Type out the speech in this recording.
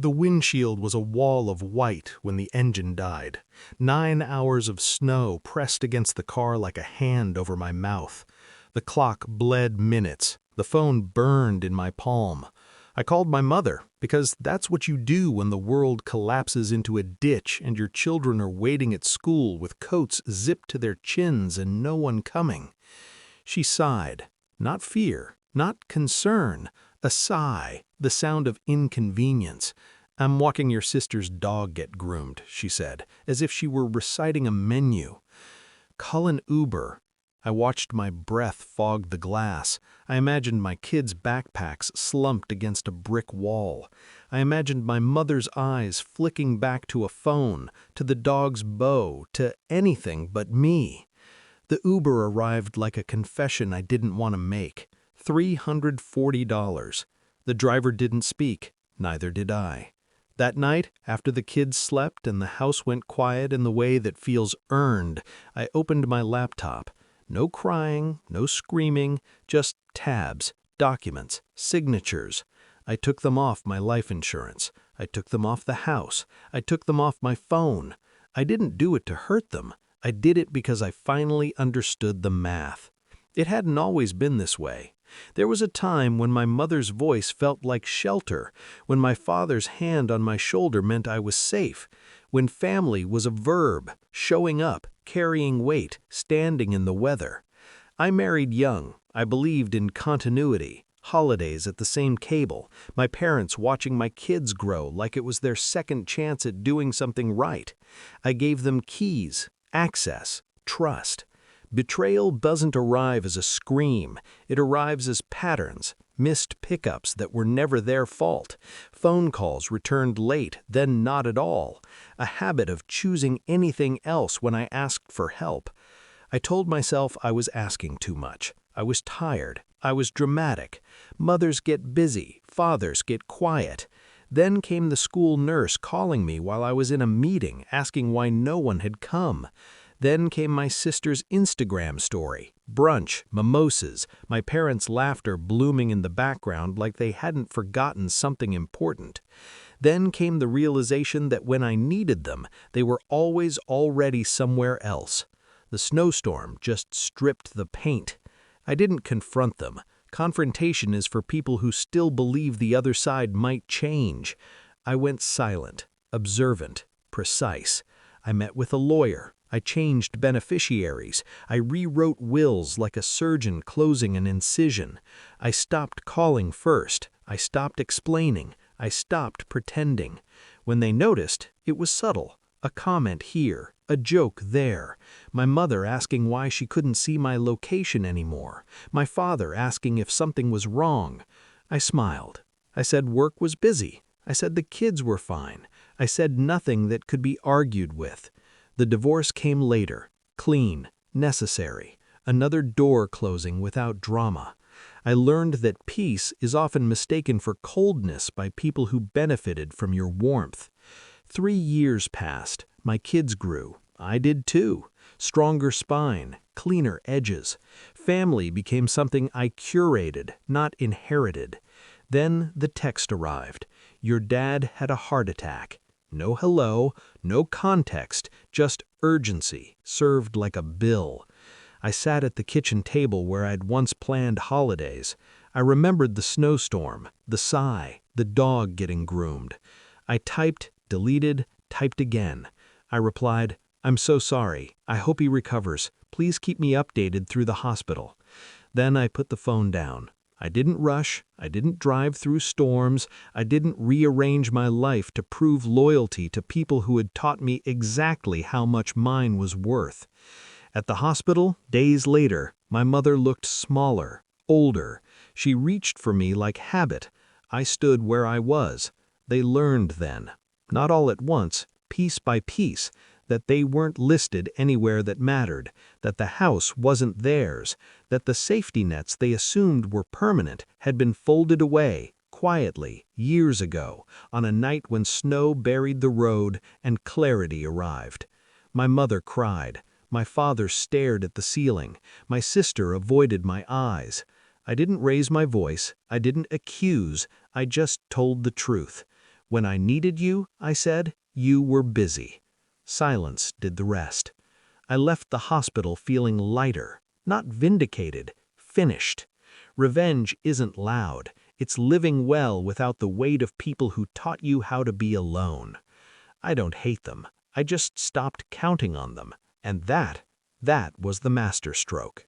The windshield was a wall of white when the engine died. 9 hours of snow pressed against the car like a hand over my mouth. The clock bled minutes. The phone burned in my palm. I called my mother, because that's what you do when the world collapses into a ditch and your children are waiting at school with coats zipped to their chins and no one coming. She sighed. Not fear, not concern. A sigh, the sound of inconvenience. "I'm walking your sister's dog get groomed," she said, as if she were reciting a menu. "Call an Uber." I watched my breath fog the glass. I imagined my kids' backpacks slumped against a brick wall. I imagined my mother's eyes flicking back to a phone, to the dog's bow, to anything but me. The Uber arrived like a confession I didn't want to make. $340. The driver didn't speak, neither did I. That night, after the kids slept and the house went quiet in the way that feels earned, I opened my laptop. No crying, no screaming, just tabs, documents, signatures. I took them off my life insurance. I took them off the house. I took them off my phone. I didn't do it to hurt them. I did it because I finally understood the math. It hadn't always been this way. There was a time when my mother's voice felt like shelter, when my father's hand on my shoulder meant I was safe, when family was a verb, showing up, carrying weight, standing in the weather. I married young. I believed in continuity, holidays at the same cable, my parents watching my kids grow like it was their second chance at doing something right. I gave them keys, access, trust. Betrayal doesn't arrive as a scream. It arrives as patterns, missed pickups that were never their fault, phone calls returned late, then not at all, a habit of choosing anything else when I asked for help. I told myself I was asking too much. I was tired. I was dramatic. Mothers get busy. Fathers get quiet. Then came the school nurse calling me while I was in a meeting, asking why no one had come. Then came my sister's Instagram story, brunch, mimosas, my parents' laughter blooming in the background like they hadn't forgotten something important. Then came the realization that when I needed them, they were always already somewhere else. The snowstorm just stripped the paint. I didn't confront them. Confrontation is for people who still believe the other side might change. I went silent, observant, precise. I met with a lawyer. I changed beneficiaries. I rewrote wills like a surgeon closing an incision. I stopped calling first. I stopped explaining. I stopped pretending. When they noticed, it was subtle. A comment here, a joke there. My mother asking why she couldn't see my location anymore. My father asking if something was wrong. I smiled. I said work was busy. I said the kids were fine. I said nothing that could be argued with. The divorce came later, clean, necessary, another door closing without drama. I learned that peace is often mistaken for coldness by people who benefited from your warmth. 3 years passed. My kids grew. I did too. Stronger spine, cleaner edges. Family became something I curated, not inherited. Then the text arrived. Your dad had a heart attack. No hello, no context, just urgency, served like a bill. I sat at the kitchen table where I'd once planned holidays. I remembered the snowstorm, the sigh, the dog getting groomed. I typed, deleted, typed again. I replied, "I'm so sorry. I hope he recovers. Please keep me updated through the hospital." Then I put the phone down. I didn't rush. I didn't drive through storms. I didn't rearrange my life to prove loyalty to people who had taught me exactly how much mine was worth. At the hospital, days later, my mother looked smaller, older. She reached for me like habit. I stood where I was. They learned then, not all at once, piece by piece, that they weren't listed anywhere that mattered, that the house wasn't theirs, that the safety nets they assumed were permanent had been folded away, quietly, years ago, on a night when snow buried the road and clarity arrived. My mother cried. My father stared at the ceiling. My sister avoided my eyes. I didn't raise my voice. I didn't accuse. I just told the truth. When I needed you, I said, you were busy. Silence did the rest. I left the hospital feeling lighter, not vindicated, finished. Revenge isn't loud. It's living well without the weight of people who taught you how to be alone. I don't hate them. I just stopped counting on them. And that was the masterstroke.